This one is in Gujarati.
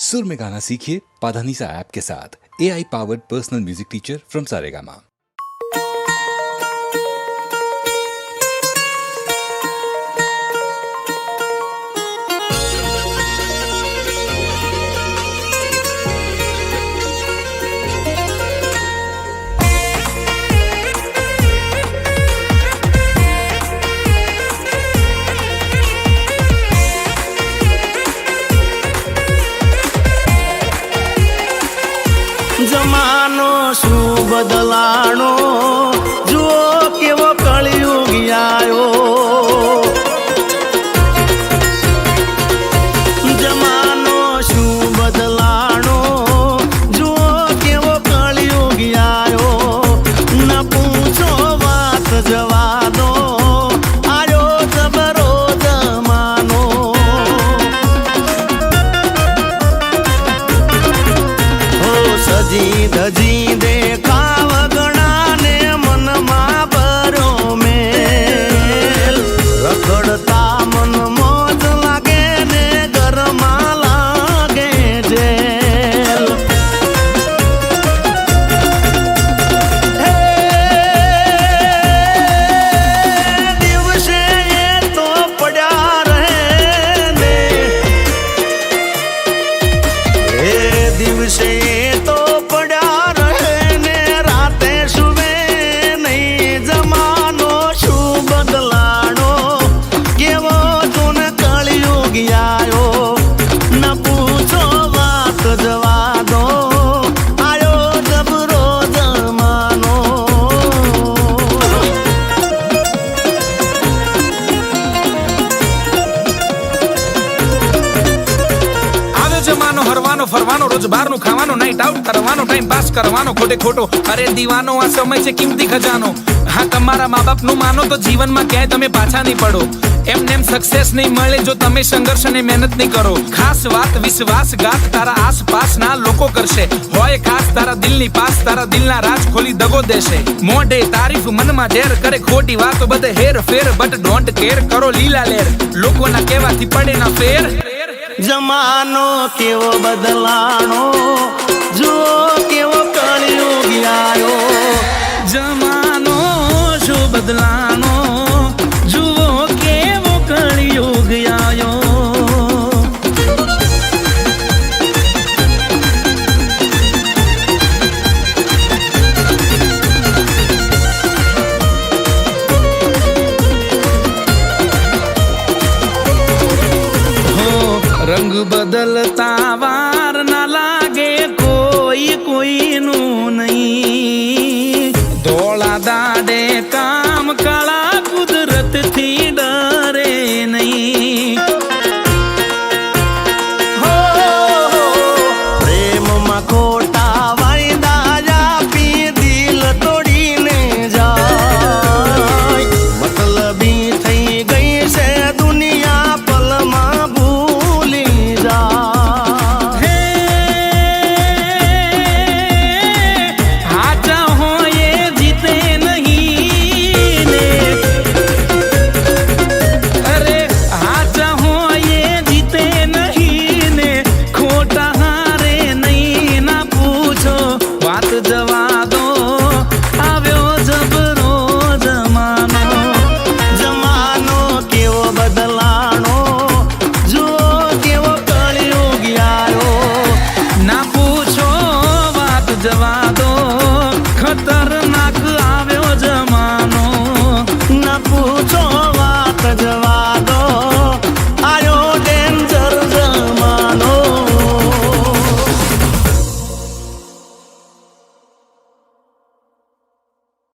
सुर में गाना सीखिए पाधानीसा ऐप के साथ। AI powered personal music teacher from Saregama. जमानो शू बदलाणो जुओ केवो कलयुग आयो। जमानो शू बदलाणो जुओ केवो कलयुग आयो। न पूछो बात जवा दो आयो जबरो जमानो। सजी धजी देखाव गणा ने मन मा भरो मेल। रखड़ता मन मौज लागे ने घर मा लागे जेल। हे दिवसे ये तो पड़ा रहे ने। हे दिवसे तो હરવાનો ફરવાનો રોજ બહારનું ખાવાનો નાઈટ આઉટ કરવાનો ટાઈમ પાસ કરવાનો ખોટે ખોટો અરે દીવાનો આ સમય છે કિંમતી ખજાનો હા તમારા મા બાપનું માનો તો જીવનમાં ક્યાંય તમે પાછા નહીં પડો એમને એમ સક્સેસ નહીં મળે જો તમે સંઘર્ષ અને મહેનત નહીં કરો ખાસ વાત વિશ્વાસઘાત તારા આસપાસના લોકો કરશે હોય ખાસ તારા દિલની પાસ તારા દિલના રાજ ખોલી દગો દેશે મોઢે તારીફ મનમાં ઝેર કરે ખોટી વાતો બધે hair fair but don't care કરો લીલા લેર લોકોના કહેવાથી પડે ના ફેર। जमानो केवो बदलाणो जुओ केवो कलयुग आयो। जमानो जो बदलानो जुओ केवो कलयुग आयो। रंग बदलता वा